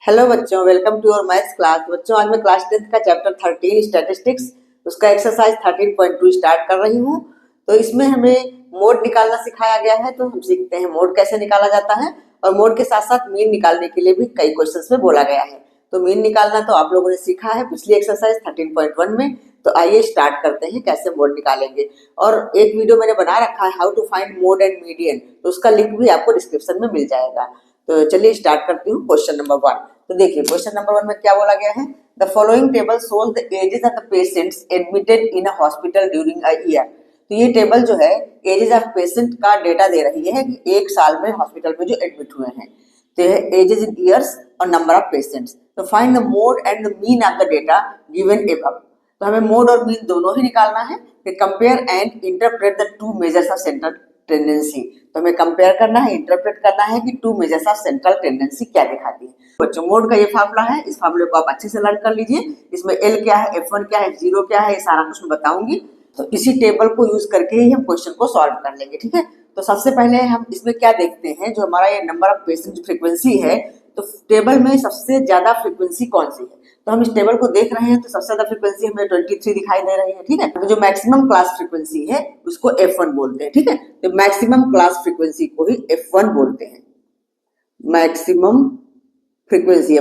Hello बच्चों, welcome to your maths class. बच्चों, आज मैं क्लास 10 का चैप्टर 13 स्टैटिस्टिक्स उसका एक्सरसाइज 13.2 स्टार्ट कर रही हूँ। तो इसमें हमें मोड निकालना सिखाया गया है, तो हम सीखते हैं मोड कैसे निकाला जाता है। और मोड के साथ साथ मीन निकालने के लिए भी कई क्वेश्चंस में बोला गया है। तो मीन निकालना तो आप लोगों ने सीखा है पिछली एक्सरसाइज 13.1 में। तो आइए स्टार्ट करते हैं कैसे मोड निकालेंगे। और एक वीडियो मैंने बना रखा है, how to find mode and median, तो उसका लिंक भी आपको डिस्क्रिप्शन में मिल जाएगा। तो चलिए स्टार्ट करती हूँ क्वेश्चन नंबर 1। तो देखिए क्वेश्चन नंबर 1 में क्या बोला गया है। The following table shows the ages of the patients admitted in a hospital during a year. तो ये टेबल जो है एजेस ऑफ पेशेंट का डेटा दे रही है कि एक साल में हॉस्पिटल में जो एडमिट हुए हैं। तो ये एजेस इन ईयर्स और नंबर ऑफ पेशेंट्स। तो find the mode and the mean of the data given above. तो हमें मोड और मीन दोनों ही निकालना है। Compare and interpret the two measures of central tendency. तो हमें कंपेयर करना है, इंटरप्रेट करना है कि two measures of central tendency क्या दिखाती है। बच्चों, मोड का ये फार्मूला है, इस फार्मूले को आप अच्छे से लर्न कर लीजिए। इसमें एल क्या है, F1 क्या है, F0 क्या है, ये सारा कुछ मैं बताऊंगी। तो इसी टेबल को यूज करके ही हम क्वेश्चन को सॉल्व कर लेंगे, ठीक है। तो सबसे पहले हम इसमें क्या देखते हैं, जो हमारा ये नंबर ऑफ पेशेंट फ्रीक्वेंसी है, तो टेबल में सबसे ज्यादा फ्रीक्वेंसी कौन सी है। तो हम इस टेबल को देख रहे हैं, तो सबसे ज्यादा फ्रीक्वेंसी हमें 23 दिखाई दे रही है, ठीक है। तो जो मैक्सिमम क्लास फ्रीक्वेंसी है उसको F1 बोलते हैं, ठीक है। तो मैक्सिमम क्लास फ्रीक्वेंसी को ही F1 बोलते हैं। मैक्सिमम फ्रीक्वेंसी है,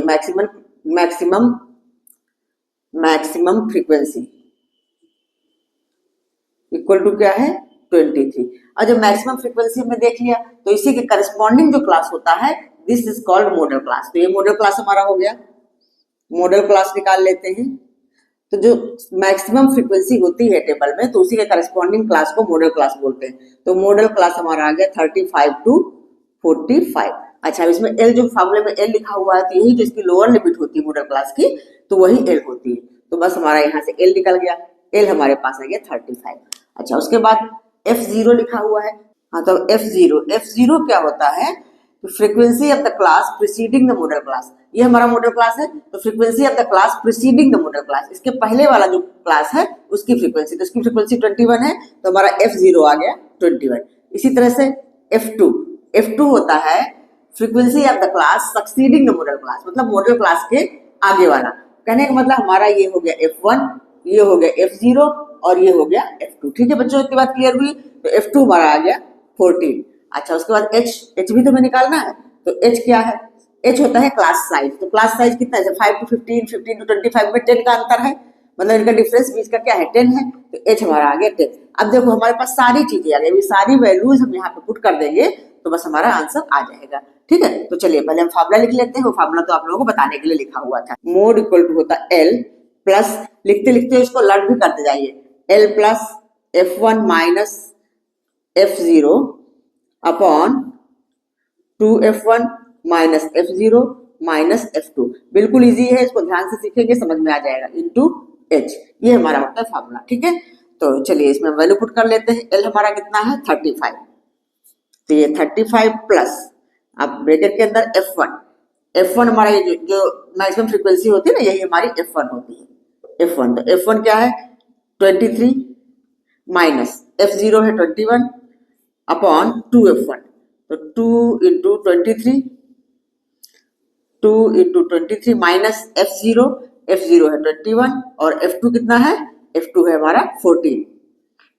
मैक्सिमम फ्रीक्वेंसी इक्वल टू क्या है 23। और जब मैक्सिमम फ्रीक्वेंसी हमने देख लिया, तो इसी के करस्पॉन्डिंग जो क्लास होता है, this is called model class. तो ये मॉडल क्लास हमारा हो गया। मॉडल क्लास निकाल लेते हैं। तो जो मैक्सिमम फ्रीक्वेंसी होती है टेबल में, तो उसी के करस्पॉन्डिंग क्लास को मॉडल क्लास बोलते हैं। तो मॉडल क्लास हमारा आ गया 35 to 45। अच्छा, इसमें एल, जो फार्मूले में एल लिखा हुआ है, तो यही जो इसकी लोअर लिमिट होती है मॉडल क्लास की, तो वही एल होती है। तो बस हमारा यहाँ से एल निकल गया। एल हमारे पास आ गया 35। अच्छा, उसके बाद F0 लिखा हुआ है। हाँ, तो F0 क्या होता है, frequency of the class preceding the model class. ये हमारा मॉडल क्लास है, तो frequency of the class preceding the model class, इसके पहले वाला जो क्लास है उसकी फ्रीक्वेंसी, तो इसकी फ्रीक्वेंसी 21 है, तो हमारा F0 आ गया 21। इसी तरह से F2 होता है frequency of the class succeeding the model class, मतलब मॉडल क्लास के आगे वाला। कहने का मतलब हमारा ये हो गया F1, ये हो गया F0 और ये हो गया F2। ठीक है बच्चों, इतनी बात क्लियर हुई। तो F2 हमारा आ गया 14। अच्छा, उसके बाद H भी तो हमें निकालना है। तो H क्या है, H होता है क्लास साइज। तो क्लास साइज कितना है, 5 to 15, 15 to 25 में 10 का अंतर है, मतलब इनका डिफरेंस बीच का क्या है 10 है। तो H हमारा आ गया 10। अब देखो हमारे पास सारी चीजें आ गई, सारी वैल्यूज हम यहाँ पे पुट कर देंगे, तो बस हमारा आंसर आ जाएगा, ठीक है। तो चलिए पहले हम फार्मूला लिख लेते हैं। वो फार्मूला तो आप लोगों को बताने के लिए लिखा हुआ था। मोड इक्वल टू होता है L प्लस, लिखते लिखते इसको लर्न भी करते जाइए, L plus F1 minus F0 upon 2F1 minus F0 minus F2। बिल्कुल इजी है, इसको ध्यान से सीखेंगे समझ में आ जाएगा, इनटू H। ये हमारा होता है फार्मूला, ठीक है। तो चलिए इसमें वैल्यू पुट कर लेते हैं। L हमारा कितना है 35। तो ये 35 प्लस, अब ब्रैकेट के अंदर F1 हमारा ये जो मैक्सिमम फ्रीक्वेंसी होती है ना, यही हमारी F1 होती है। F1, तो F1 क्या है 23 माइनस F0 है 21 अपॉन 2F1। तो 2 इंटू 23, 2 इंटू 23 माइनस F0 है 21 और F2 कितना है, F2 है हमारा 14।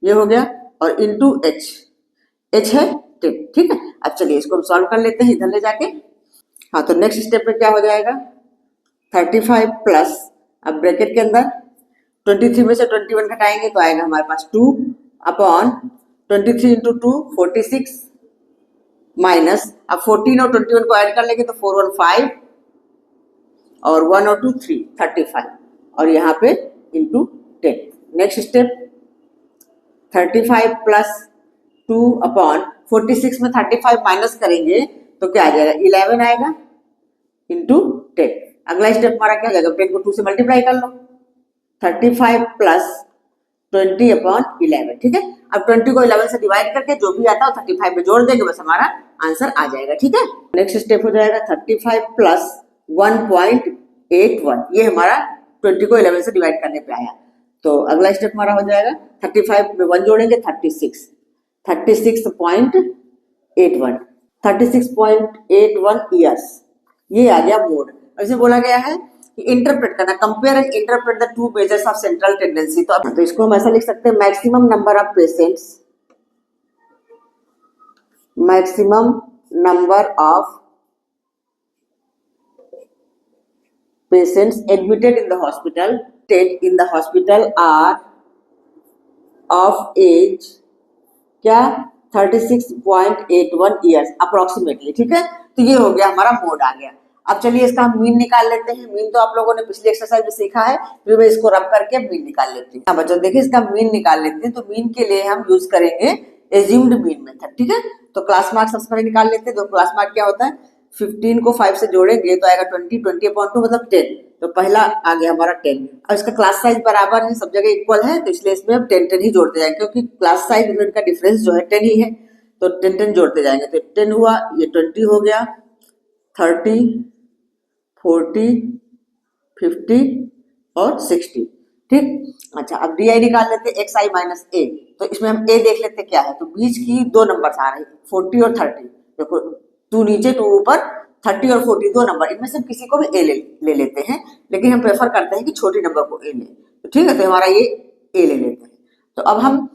ये हो गया, और इंटू H है 10, ठीक है। अब चलिए इसको हम सॉल्व कर लेते हैं इधर ले जाके। हाँ, तो नेक्स्ट स्टेप में क्या हो जाएगा 35 प्लस, अब ब्रैकेट के अंदर 23 में से 21 घटाएंगे तो आएगा हमारे पास 2 अपॉन 23 इंटू 2 46 माइनस, अब 14 और 21 को ऐड कर लेंगे तो 4 1 5 और 1 और 2 3 35 और यहाँ पे into 10। Next step 35 plus 2 upon 46 में 35 माइनस करेंगे तो क्या आ जाएगा 11 आएगा इंटू 10। अगला स्टेप हमारा क्या हो जाएगा, 10 को 2 से मल्टीप्लाई कर लो, 35 प्लस 20 अपॉन 11, ठीक है। अब 20 को 11 से डिवाइड करके जो भी आता है 35 में जोड़ देंगे, बस हमारा आंसर आ जाएगा, ठीक है। नेक्स्ट स्टेप हो जाएगा 35 प्लस 1.81, ये हमारा 20 को 11 से डिवाइड करने पे आया। तो अगला स्टेप हमारा हो जाएगा 35 में 1 जोड़ेंगे 36.81 ईयर्स, ये आ गया मोड। इसमें बोला गया है कि इंटरप्रेट करना, compare and interpret the two measures of central tendency. तो इसको हम ऐसा लिख सकते हैं, maximum number of patients, maximum number of patients admitted in the hospital are of age क्या 36.81 years अप्रोक्सीमेटली। ठीक है, तो ये हो गया हमारा मोड आ गया। अब चलिए इसका हम मीन निकाल लेते हैं। मीन तो आप लोगों ने पिछली एक्सरसाइज में सीखा है, फिर मैं इसको रब करके मीन निकाल लेती हूँ। बच्चों देखिए इसका मीन निकाल लेते हैं। तो मीन के लिए हम यूज करेंगे एज्यूम्ड मीन मेथड। ठीक है, तो क्लास मार्क सबसे पहले निकाल लेते हैं। तो क्लास मार्क क्या होता है, 15 को 5 से जोड़ेंगे तो आएगा 20, 20/2 मतलब 10। तो पहला आ गया हमारा 10। और इसका क्लास साइज बराबर है, सब जगह इक्वल है, तो इसलिए इसमें हम 10 10 ही जोड़ते जाएंगे, क्योंकि क्लास साइज में इनका डिफरेंस जो है 10 ही है, तो 10 10 जोड़ते जाएंगे। तो 10 हुआ, ये 20 हो गया, 30, 40, 50 और 60। ठीक, अच्छा अब डी आई निकाल लेते हैं, एक्स आई माइनस ए। तो इसमें हम ए देख लेते क्या है। तो बीच की दो नंबर आ रहे हैं, 40 और 30। देखो 2 नीचे 2 ऊपर, 30 और 40 दो नंबर, इनमें से किसी को भी ए ले लेते हैं, लेकिन हम प्रेफर करते हैं कि छोटी नंबर को ए ले। तो ठीक है, तो हमारा ये ए ले लेते हैं। तो अब हम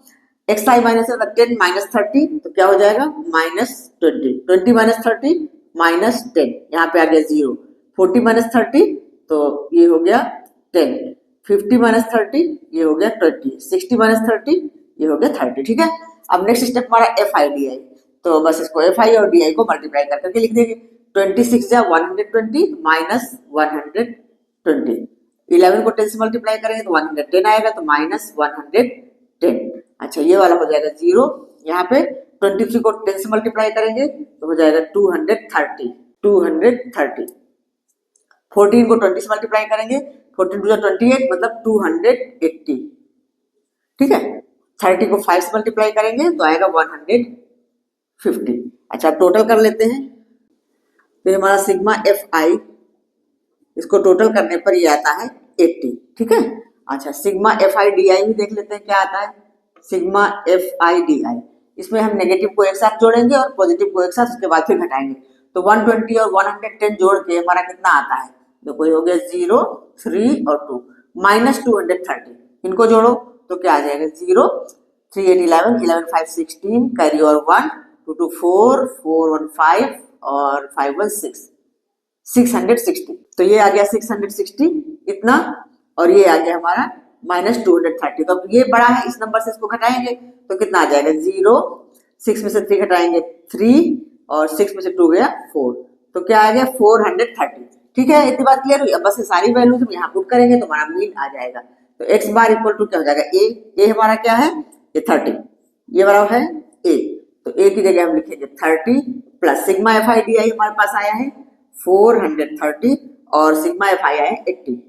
एक्स आई माइनस 10 माइनस 30, तो क्या हो जाएगा -20, 20 माइनस 30 माइनस 10, यहाँ पे आ गया 0, 40 माइनस 30 तो ये हो गया 10, 50 माइनस 30 ये हो गया 20, 60 माइनस 30 ये हो गया 30। ठीक है, अब नेक्स्ट स्टेप हमारा एफ आई डी आई। तो बस इसको एफ आई और डी आई को मल्टीप्लाई करके लिख देंगे। 26 जा 120 माइनस 120, 11 को 10 से मल्टीप्लाई करेंगे तो 110 आएगा, तो माइनस 110। अच्छा ये वाला हो जाएगा 0। यहाँ पे 23 को 10 से मल्टीप्लाई करेंगे तो हो जाएगा 230, 230। 14 को 20 से मल्टीप्लाई करेंगे, 14 टू 28 मतलब 280। ठीक है, 30 को 5 से मल्टीप्लाई करेंगे तो आएगा 150। अच्छा टोटल कर लेते हैं। तो हमारा सिग्मा एफ आई, इसको टोटल करने पर ये आता है 80। ठीक है, अच्छा sigma F I D I भी देख लेते हैं क्या आता है। Sigma F I D I, इसमें हम नेगेटिव को एक साथ जोड़ेंगे और पॉजिटिव को एक साथ, उसके बाद फिर घटाएंगे। तो 120 और 110 जोड़ के हमारा कितना आता है, देखो ये हो गया 0, 3 और 2 माइनस 230। इनको जोड़ो तो क्या आ जाएगा 0, 3 8 11, 11 5 16, कैरी और 1, 2 2 4, 4 1 5 और 5 1 6, 660। तो ये आ गया 660 इतना, और ये आ गया हमारा माइनस 230। तो अब ये बड़ा है, इस नंबर से इसको घटाएंगे तो कितना आ जाएगा 0, 6 में से 3 घटाएंगे 3 और 6 में से 2 गया 4, तो क्या आ गया 430। ठीक है, इतनी बात क्लियर हुई। अब बस ये सारी वैल्यूज हम यहाँ पुट करेंगे तो हमारा मीन आ जाएगा। तो x बार इक्वल टू क्या हो जाएगा ए हमारा क्या है ये 30, ये वाला है ए, तो ए की जगह हम लिखेंगे 30 plus sigma F I D I हमारे पास आया है 430 और सिग्मा एफ आई आया है 80।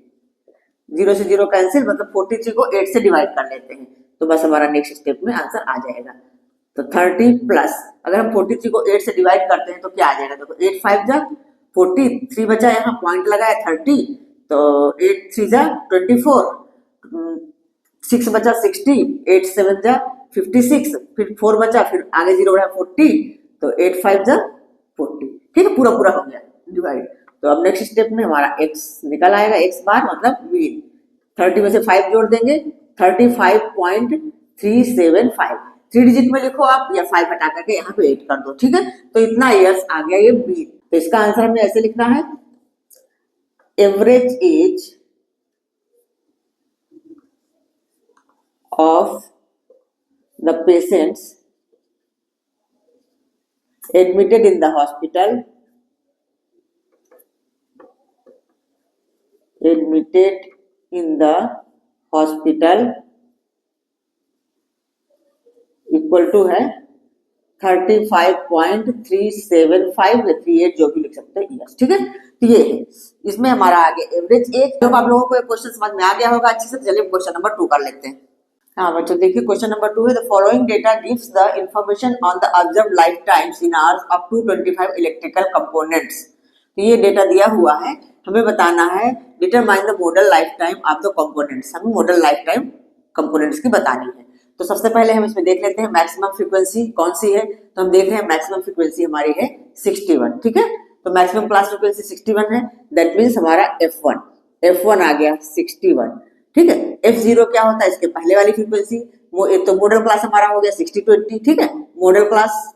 0 से 0 कैंसिल, मतलब 43 को 8 से डिवाइड कर लेते हैं, तो बस हमारा नेक्स्ट स्टेप में आंसर आ जाएगा। तो 30 प्लस अगर हम 43 को 8 से डिवाइड करते हैं तो क्या आ जाएगा, देखो 8 5 जा 40, 3 बचा, यहाँ पॉइंट लगा है 30, तो 8 3 जा 24, 6 बचा 60, 8 7 जा 56, फिर 4 बचा, फिर आगे 0 बढ़ा 40, तो 8 5 जा 40। ठीक है, पूरा पूरा हो गया डिवाइड। तो अब नेक्स्ट स्टेप में हमारा x निकल आएगा, x बार मतलब मीन। 30 में से 5 जोड़ देंगे, 35.375, 3 डिजिट में लिखो आप या 5 हटा करके यहाँ पे 8 कर दो। ठीक है, तो इतना ईयर्स आ गया ये मीन। तो इसका आंसर हमें ऐसे लिखना है, average age of the patients admitted in the hospital equal to है 35.375 या 38 जो भी लिख सकते हैं ईयर्स। ठीक है, तो ये है, इसमें हमारा आगे एवरेज एज। जब आप लोगों को ये क्वेश्चन समझ में आ गया होगा अच्छे से, चलिए क्वेश्चन नंबर 2 कर लेते हैं। हाँ बच्चों देखिए क्वेश्चन नंबर 2 है, the following data gives the information on the observed life times in hours up to 25 electrical components. तो ये डेटा दिया हुआ है, हमें बताना है determine the modal life time of the components. हमें मॉडल लाइफ टाइम कंपोनेंट्स की बतानी है। तो सबसे पहले हम इसमें देख लेते हैं मैक्सिमम फ्रीक्वेंसी कौन सी है। तो हम देख रहे हैं मैक्सिमम फ्रीक्वेंसी हमारी है 61। ठीक है, तो मैक्सिमम क्लास फ्रीक्वेंसी 61 है, दैट मीन्स हमारा F1 आ गया 61। ठीक है, F0 क्या होता है, इसके पहले वाली फ्रीक्वेंसी, तो मॉडल क्लास हमारा हो गया 60-20। ठीक है, मॉडल क्लास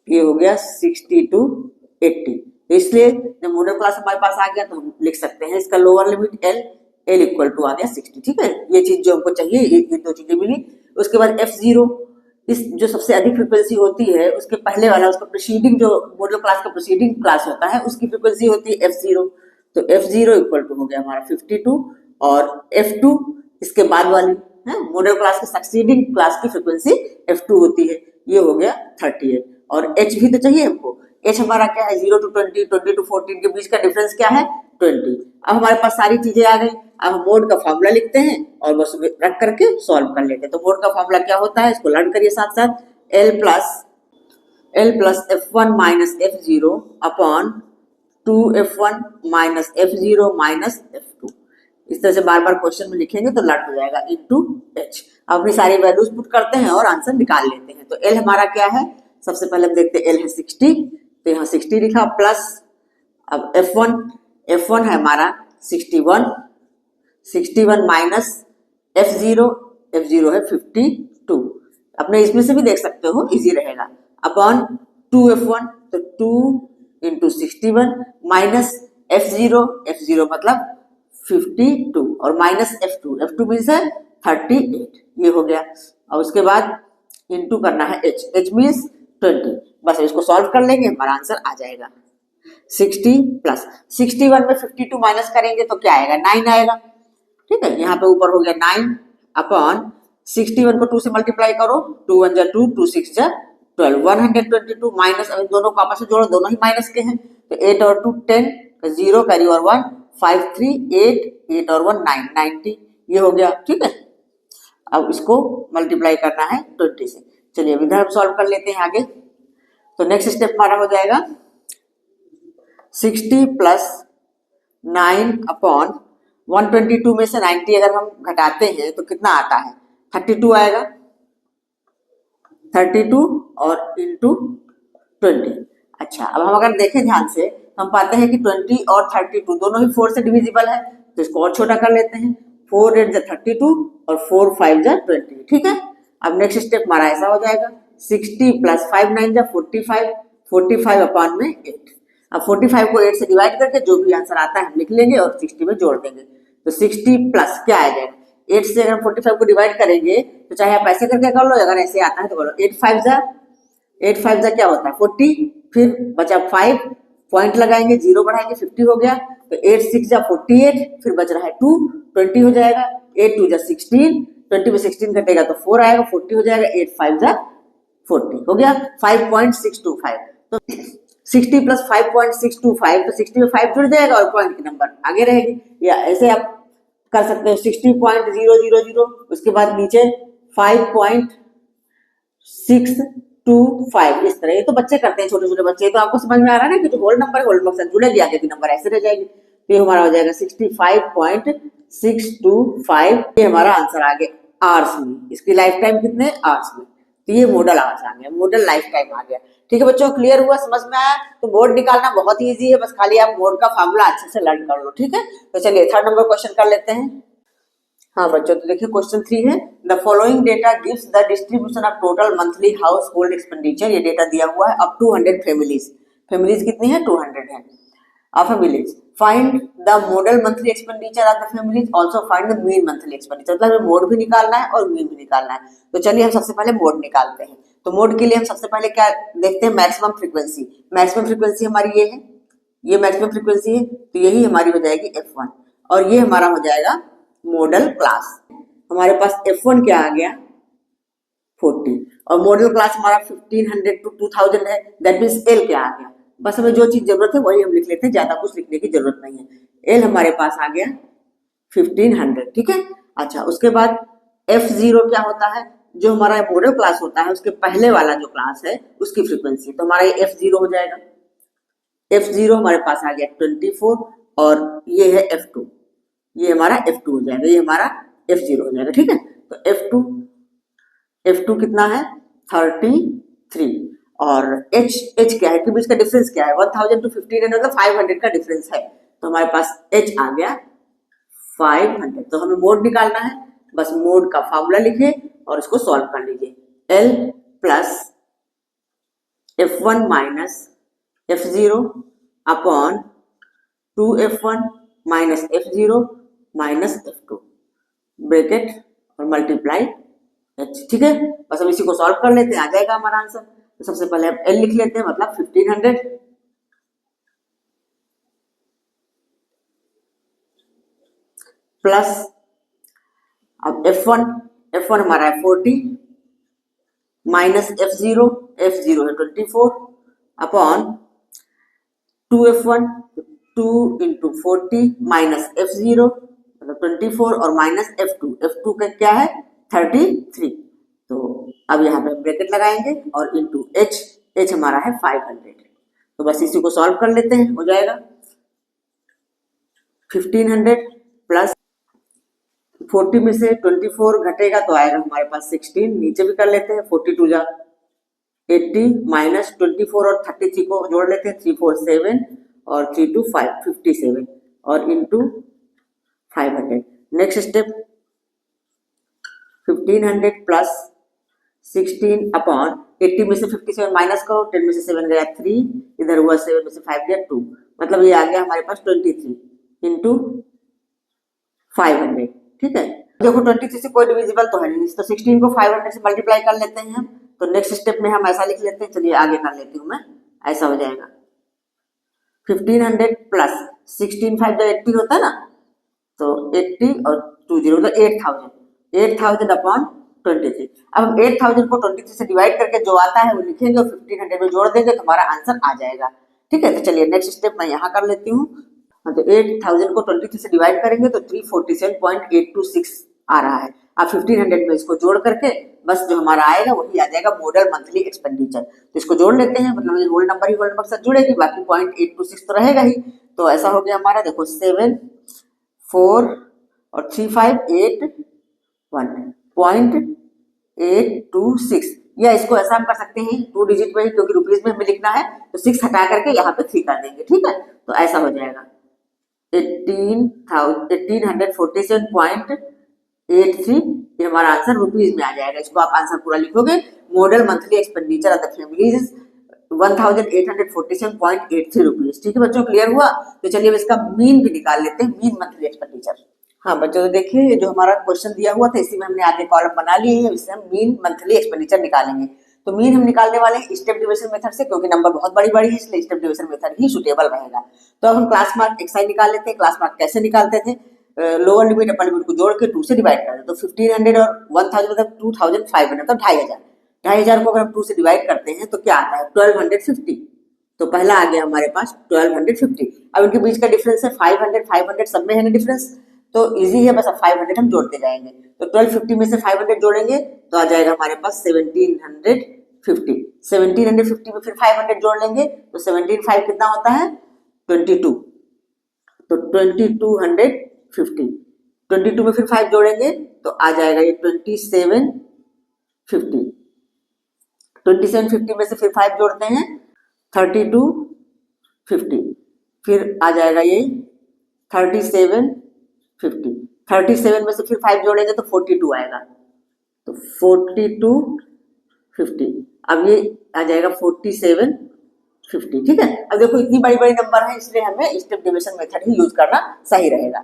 ये हो गया 60-80। तो इसलिए जब मॉडल क्लास हमारे पास आ गया तो हम लिख सकते हैं इसका lower limit L equal to आ गया 60। ठीक है, ये चीज जो हमको चाहिए, ये दो चीजें मिली। उसके बाद F0, इस जो सबसे अधिक फ्रीक्वेंसी होती है उसके पहले वाला, उसका प्रीसीडिंग जो मॉडल क्लास का प्रीसीडिंग क्लास होता है उसकी फ्रीक्वेंसी होती है F0। तो F0 इक्वल टू हो गया हमारा 52, और F2 इसके बाद वाली है मॉडल क्लास के सक्सीडिंग क्लास की फ्रीक्वेंसी F2 होती है, ये हो गया 38। और H भी तो चाहिए हमको, H हमारा क्या है 0 to 20, 20 to 14 के बीच का डिफरेंस क्या है 20। अब हमारे पास सारी चीजें आ गई, अब हम मोड का फॉर्मूला लिखते हैं और बस रख करके सॉल्व कर लेते हैं। तो मोड का फॉर्मूला क्या होता है, इसको लर्न करिए साथ साथ, L plus F1 minus F0 upon 2F1 minus F0 minus F2। इस तरह से बार बार क्वेश्चन में लिखेंगे तो लर्न हो जाएगा इनटू H। अब अपनी सारी वैल्यूज पुट करते हैं और आंसर निकाल लेते हैं। तो L हमारा क्या है, सबसे पहले हम देखते हैं L है 60, तो यहाँ 60 लिखा प्लस, अब F1 है हमारा 61 माइनस F0 है 52। अपने इसमें से भी देख सकते हो, इजी रहेगा, अपॉन 2F1, तो 2 इंटू 61 माइनस F0 मतलब 52 और माइनस F2 मीन्स है 38, ये हो गया। और उसके बाद इंटू करना है H मीन्स 20। बस इसको सॉल्व कर लेंगे, हमारा आंसर आ जाएगा 60 प्लस 61 में 52 माइनस करेंगे तो क्या आएगा 9 आएगा। ठीक है, यहाँ पे ऊपर हो गया 9 अपॉन 61 को 2 से मल्टीप्लाई करो, 2 1 जा 2, 2 6 जा 12, 122 माइनस, अब दोनों को आपस में जोड़ो, दोनों ही माइनस के हैं, तो 8 और 2 10, 0 कैरी और 1 5 3 8 और 1 9, 90, ये हो गया। ठीक है, अब इसको मल्टीप्लाई करना है 20 से। चलिए अब इधर सॉल्व कर लेते हैं आगे। तो नेक्स्ट स्टेप हमारा हो जाएगा 60 प्लस 9 अपॉन 122 में से 90 अगर हम घटाते हैं तो कितना आता है 32 आएगा, 32 और इंटू 20। अच्छा, अब हम अगर देखें ध्यान से तो हम पाते हैं कि 20 और 32 दोनों ही 4 से डिविजिबल है, तो इसको और छोटा कर लेते हैं, 4 8 जा 32 और 4 5 जा 20। ठीक है, अब नेक्स्ट स्टेप हमारा ऐसा हो जाएगा 60 प्लस 5 9 जा 45 अपॉन में 8। अब 45 को 8 से डिवाइड करके जो भी आंसर आता है हम लिख लेंगे और 60 में जोड़ देंगे। तो 60 प्लस क्या आ जाएगा, 8 से अगर हम 45 को डिवाइड करेंगे तो चाहे आप ऐसे करके कर लो, अगर ऐसे आता है तो बोलो 8 5 जा क्या होता है 40, फिर बचा 5 पॉइंट लगाएंगे, 0 बढ़ाएंगे 50 हो गया, तो 8 6 जा 48, फिर बच रहा है 2 20 हो जाएगा, 8 2 जा 16, 20 में 16 कटेगा तो 4 आएगा, 40 हो जाएगा, 8 5 जा 40 हो गया 5.625। तो 60 प्लस 5.625, तो 60 में 5 जुड़ जाएगा और पॉइंट की नंबर आगे रहेगी, या ऐसे आप कर सकते हो 60.000, उसके बाद नीचे 5.625, इस तरह। ये तो बच्चे करते हैं, छोटे छोटे बच्चे, तो आपको समझ में आ रहा है ना कि जो होल नंबर होल नंबर जुड़ेगी, आगे की नंबर ऐसे रह जाएगी। तो ये हमारा हो जाएगा 65.625, ये हमारा आंसर आ गया आवर्स में। इसकी लाइफ टाइम कितने आवर्स में, तो ये मॉडल आवर्स आ गया, मॉडल लाइफ टाइम आ गया। ठीक है बच्चों, क्लियर हुआ, समझ में आया? तो मोड निकालना बहुत इजी है, बस खाली आप मोड का फार्मूला अच्छे से लर्न कर लो। ठीक है, तो चलिए थर्ड नंबर क्वेश्चन कर लेते हैं। हाँ बच्चों, तो देखिए क्वेश्चन 3 है, the following data gives the distribution of total monthly house hold expenditure. ये डेटा दिया हुआ है अप टू 100 फैमिलीज कितनी है 200 है of a village. Find the model monthly expenditure of the families, also find the mean monthly expenditure. मतलब हमें mode भी निकालना है और मीन भी निकालना है। तो चलिए हम सबसे पहले मोड निकालते हैं। तो मोड के लिए हम सबसे पहले क्या देखते हैं, मैक्सिमम फ्रीक्वेंसी। मैक्सिमम फ्रीक्वेंसी हमारी ये है, ये मैक्सिमम फ्रीक्वेंसी है, तो यही हमारी हो जाएगी F1, और ये हमारा हो जाएगा मॉडल क्लास। हमारे पास F1 क्या आ गया 40, और मॉडल क्लास हमारा 1500 to 2000 है, दैट मीन्स L क्या आ गया। बस हमें जो चीज जरूरत है वही हम लिख लेते हैं, ज्यादा कुछ लिखने की जरूरत नहीं है। L हमारे पास आ गया 1500। ठीक है, अच्छा उसके बाद F0 क्या होता है, जो हमारा मॉडल क्लास होता है उसके पहले वाला जो क्लास है उसकी फ्रीक्वेंसी, तो हमारा ये F0 हो जाएगा। F0 हमारे पास आ गया 24, और ये है F2, ये हमारा F2 हो जाएगा, ये हमारा F0 हो जाएगा। ठीक है, तो F2 कितना है 30 3 और h क्या है कि बीच का डिफरेंस क्या है 1000 to 1500 मतलब 500 का डिफरेंस है, तो हमारे पास h आ गया 500। तो हमें मोड निकालना है, बस मोड का फॉर्मूला लिखिए और इसको सॉल्व कर लीजिए। L plus F1 minus F0 upon 2F1 minus F0 minus F2 bracket और मल्टीप्लाई h। ठीक है, बस हम इसी को सॉल्व कर लेते हैं, आ जाएगा हमारा आंसर। तो सबसे पहले हम L लिख लेते हैं, मतलब 1500 प्लस अब F1 हमारा है 40 माइनस F0 है 24 upon 2F1 2 into 40 minus F0 मतलब 24 और माइनस F2 का क्या है 33। तो अब यहाँ पे ब्रैकेट लगाएंगे और इंटू h हमारा है 500। तो बस इसी को सॉल्व कर लेते हैं, हो जाएगा 1500 प्लस 40 में से 24 घटेगा तो आएगा हमारे पास 16, नीचे भी कर लेते हैं 42 जा 80 माइनस 24 और 33 को जोड़ लेते हैं 3 4 7 और 3 2 5 57 और into 500। Next step 1500 plus 16 upon 80 में से 57 माइनस करो, 10 में से 7 गया 3, इधर हुआ 7 में से 5 गया 2, मतलब ये आ गया हमारे पास 23 इंटू 500। ठीक है, देखो 23 से कोई डिविजिबल तो है नहीं, तो 16 को 500 से मल्टीप्लाई कर लेते हैं हम। तो नेक्स्ट स्टेप में हम ऐसा लिख लेते हैं, चलिए आगे कर लेती हूँ मैं, ऐसा हो जाएगा 1500 प्लस 16 5 जो 80 होता है ना, तो 80 और 20 मतलब 8000 अपॉन 23। अब हम 8000 को 23 से डिवाइड करके जो आता है वो लिखेंगे और 1500 में जोड़ देंगे तो हमारा आंसर आ जाएगा। ठीक है, तो चलिए नेक्स्ट स्टेप मैं यहाँ कर लेती हूँ। तो 8000 को 23 से डिवाइड करेंगे तो 347.826 आ रहा है। अब 1500 में इसको जोड़ करके बस जो हमारा आएगा वही आ जाएगा मॉडल मंथली एक्सपेंडिचर। तो इसको जोड़ लेते हैं, मतलब ये होल नंबर के साथ जुड़ेगी, बाकी 0.826 तो रहेगा ही। तो ऐसा हो गया हमारा, देखो 7 4 और 3 5 8 1.826, या इसको ऐसा हम कर सकते हैं 2 डिजिट में ही, क्योंकि रुपीज में हमें लिखना है तो 6 हटा करके यहाँ पे 3 कर देंगे। ठीक है, तो ऐसा हो जाएगा 1847.83, ये हमारा आंसर रुपीज में आ जाएगा। इसको आप आंसर पूरा लिखोगे, model monthly expenditure of the family is 1847.83 rupees. ठीक है बच्चों, क्लियर हुआ? तो चलिए अब इसका मीन भी निकाल लेते हैं, मीन मंथली एक्सपेंडिचर। हाँ बच्चों, तो देखिए ये जो हमारा क्वेश्चन दिया हुआ था इसी में हमने आगे कॉलम बना लिए हैं, इससे हम मीन मंथली एक्सपेंडिचर निकालेंगे। तो मीन हम निकालने वाले हैं स्टेप डिविजन मेथड से, क्योंकि नंबर बहुत बड़ी बड़ी है इसलिए स्टेप डिविजन मेथड ही सुटेबल रहेगा। तो अब हम क्लास मार्क एक्सरसाइज निकाल लेते हैं। क्लास मार्क कैसे निकालते थे, लोअर लिमिट अपर लिमिट को जोड़ के 2 से डिवाइड कर दे, तो 1500 और 1000 मतलब 2500 मतलब 2500 को अगर हम 2 से डिवाइड करते हैं तो क्या आता है 1250। तो पहला आ गया हमारे पास 1250। अब इनके बीच का डिफरेंस है 500 सब में है ना डिफरेंस, तो इजी है, बस अब 500 हम जोड़ते जाएंगे। तो 1250 में से 500 जोड़ेंगे तो आ जाएगा हमारे पास 1750। 1750 में फिर 500 जोड़ लेंगे तो 17 5 कितना होता है 22, तो 2250। 22 में फिर 5 जोड़ेंगे तो आ जाएगा ये 2750। 2750 में से फिर 5 जोड़ते हैं 3250, फिर आ जाएगा ये 3750। 37 में से फिर 5 जोड़ेंगे तो 42 आएगा, तो 4250। अब ये आ जाएगा 4750। ठीक है, अब देखो इतनी बड़ी बड़ी नंबर है इसलिए हमें स्टेप डिविजन मेथड ही यूज करना सही रहेगा।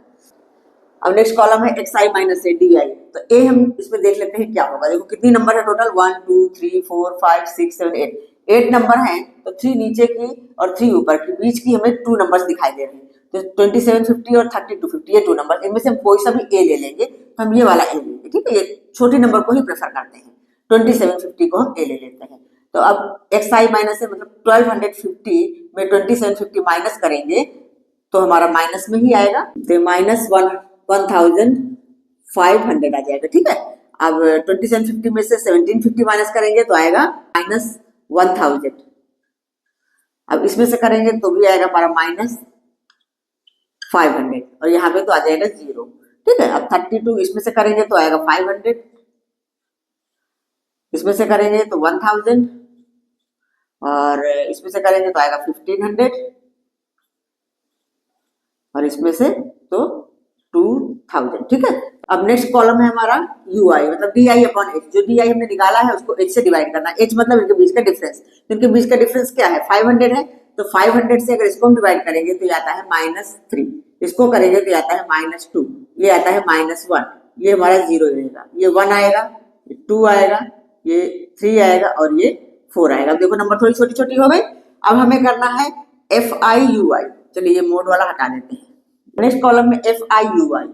अब नेक्स्ट कॉलम है xi minus A D I, तो ए हम इसमें देख लेते हैं क्या होगा। देखो कितनी नंबर है टोटल 1 2 3 4 5 6 7 8 8 नंबर हैं, तो 3 नीचे की और 3 ऊपर की, बीच की हमें 2 नंबर्स दिखाई दे रहे हैं। तो 2750 और 3250 ये 2 नंबर, इनमें से हम कोई सा भी ए ले लेंगे, तो हम ये वाला ए लेंगे। ठीक है, ये छोटी नंबर को ही प्रेफर करते हैं, 2750 को हम ए ले लेते हैं। तो अब xi माइनस है मतलब 1250 में 2750 माइनस करेंगे तो हमारा माइनस में ही आएगा, तो माइनस 1500 आ जाएगा। ठीक है, अब 2750 में से 1750 माइनस करेंगे तो आएगा माइनस 1000। अब इसमें से करेंगे तो भी आएगा हमारा माइनस 500 और यहाँ पे तो आ जाएगा 0। ठीक है, अब 32 इसमें से करेंगे तो आएगा 500, इसमें से करेंगे तो 1000 और इसमें से करेंगे तो आएगा 1500 और इसमें से तो 2000। ठीक है। अब नेक्स्ट कॉलम है हमारा यूआई, मतलब डी आई अपॉन एच। जो डी आई हमने निकाला है उसको एच से डिवाइड करना। एच मतलब इनके बीच का डिफरेंस। इनके बीच का डिफरेंस क्या है? 500 है, तो 500 से अगर इसको हम डिवाइड करेंगे तो ये आता है -3, इसको करेंगे तो ये आता है -2, ये आता है -1, ये हमारा 0 रहेगा, ये 1 आएगा, ये 2 आएगा, ये 3 आएगा और ये 4 आएगा। अब देखो नंबर थोड़ी छोटी छोटी हो गई। अब हमें करना है एफ आई यू आई। चलिए ये मोड वाला हटा देते हैं। नेक्स्ट कॉलम में एफ आई यू आई,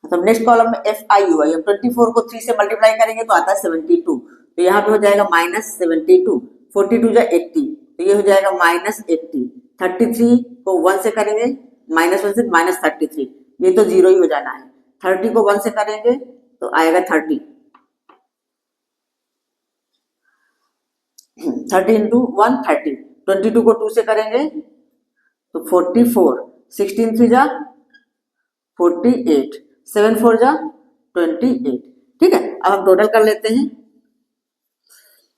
मतलब नेक्स्ट कॉलम में एफ आई यू आई। अब 24 को 3 से मल्टीप्लाई करेंगे तो आता है 72, तो यहाँ पे हो जाएगा -72, 42 जा 80, तो ये हो जाएगा -80। 33 को 1 से करेंगे, -1 से -33, ये तो 0 ही हो जाना है। 30 को 1 से करेंगे तो आएगा 30, 30 इंटू 1 30। 22 को 2 से करेंगे तो 44, 16 3 जा 48, 7 4 जा 28। ठीक है। अब हम टोटल कर लेते हैं।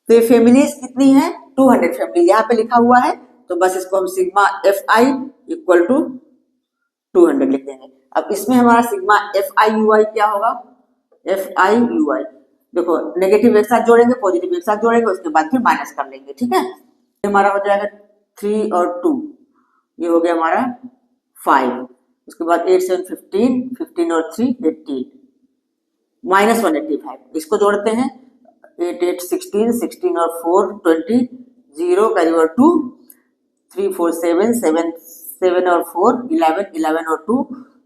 तो ये फैमिलीज कितनी है? 200 फैमिली यहाँ पे लिखा हुआ है, तो बस इसको हम sigma F I equal to 200 लिख देंगे। अब इसमें हमारा sigma F I U I क्या होगा? एफ आई यू आई देखो, नेगेटिव एक साथ जोड़ेंगे, पॉजिटिव एक साथ जोड़ेंगे, उसके बाद फिर माइनस कर लेंगे। ठीक है। हमारा हो जाएगा 3 और 2, ये हो गया हमारा 5, उसके बाद 8 7 15, 15 और 3 18, -185, इसको जोड़ते हैं। 8 8 16, 16 और 4 20, 0 कैरी और 2, 3 4 7, 7 7 और 4 11, 11 और 2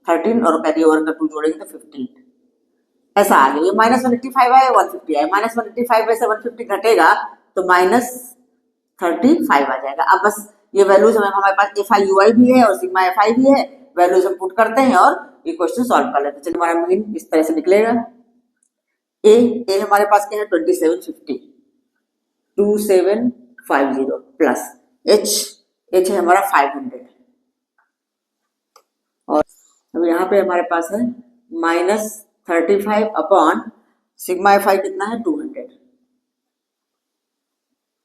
13 और कैरी ओवर का 2 जोड़ेंगे तो 15। ऐसा आ गया। ये -185 आया, 150 आया। -185 में से 150 घटेगा तो -35 आ जाएगा। अब बस ये वैल्यूज हमारे पास एफ आई यू आई भी है और सिग्मा एफ आई भी है, वैल्यूज हम पुट करते हैं और ये क्वेश्चन सॉल्व कर लेते हैं। चलिए हमारा मीन इस तरह से निकलेगा। ए हमारे पास क्या है? 2750, 2750 प्लस एच है हमारा 500, और अब यहाँ पे हमारे पास है -35 अपॉन सिग्मा एफ आई कितना है? 200।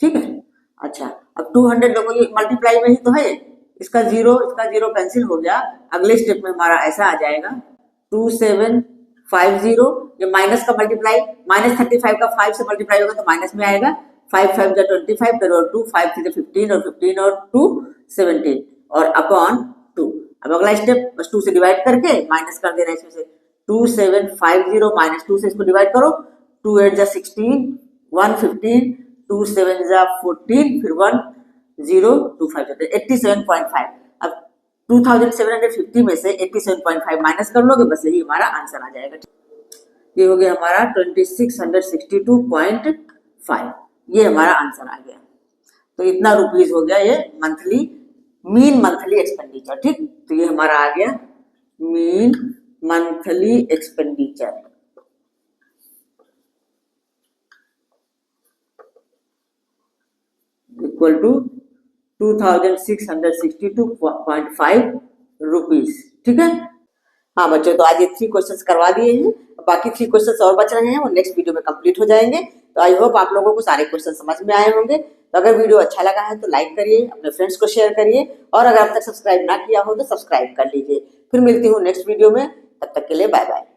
ठीक है। अच्छा, अब 200 देखो ये मल्टीप्लाई में ही तो है, इसका जीरो कैंसिल हो गया। अगले स्टेप में हमारा ऐसा आ जाएगा 2750, ये माइनस का मल्टीप्लाई, -35 का 5 से मल्टीप्लाई होगा तो माइनस में आएगा। 5 5 जा 25 और 2 5 3 15 और 15 और 2 17 और अपॉन 2। अब अगला स्टेप बस 2 से डिवाइड करके माइनस कर देना इसमें से। 2750 -2 से इसको डिवाइड करो, 2 8 जा 16, 1 15, 2 7 जा 14, फिर 1 0 2 5 जाते 87.5। अब 2750 में से 87.5 माइनस कर लोगे, बस यही हमारा आंसर आ जाएगा। ये हो गया हमारा 2662.5, ये हमारा आंसर आ गया। तो इतना रुपीज हो गया ये मंथली, मीन मंथली एक्सपेंडिचर। ठीक, तो ये हमारा आ गया mean monthly expenditure equal to 2662.5 rupees. ठीक है। हाँ बच्चों, तो आज ये 3 क्वेश्चंस करवा दिए हैं, बाकी 3 क्वेश्चंस और बच रहे हैं, वो नेक्स्ट वीडियो में कंप्लीट हो जाएंगे। तो आई होप आप लोगों को सारे क्वेश्चन समझ में आए होंगे। तो अगर वीडियो अच्छा लगा है तो लाइक करिए, अपने फ्रेंड्स को शेयर करिए, और अगर अब तक सब्सक्राइब ना किया हो तो सब्सक्राइब कर लीजिए। फिर मिलती हूँ नेक्स्ट वीडियो में, तब तक के लिए बाय बाय।